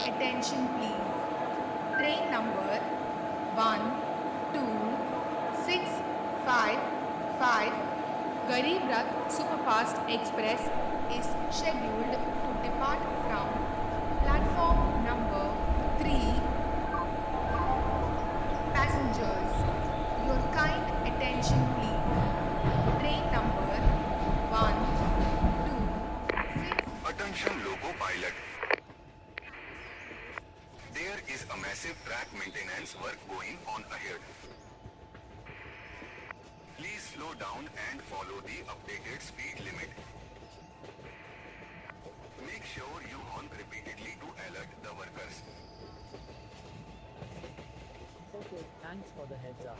Attention please. Train number 12655 Garib Rath Superfast Express is scheduled to depart from platform number 3. Passengers, your kind attention please. Train number 126. Attention loco pilot. There is a massive track maintenance work going on ahead. Please slow down and follow the updated speed limit. Make sure you honk repeatedly to alert the workers. Okay, thanks for the heads up.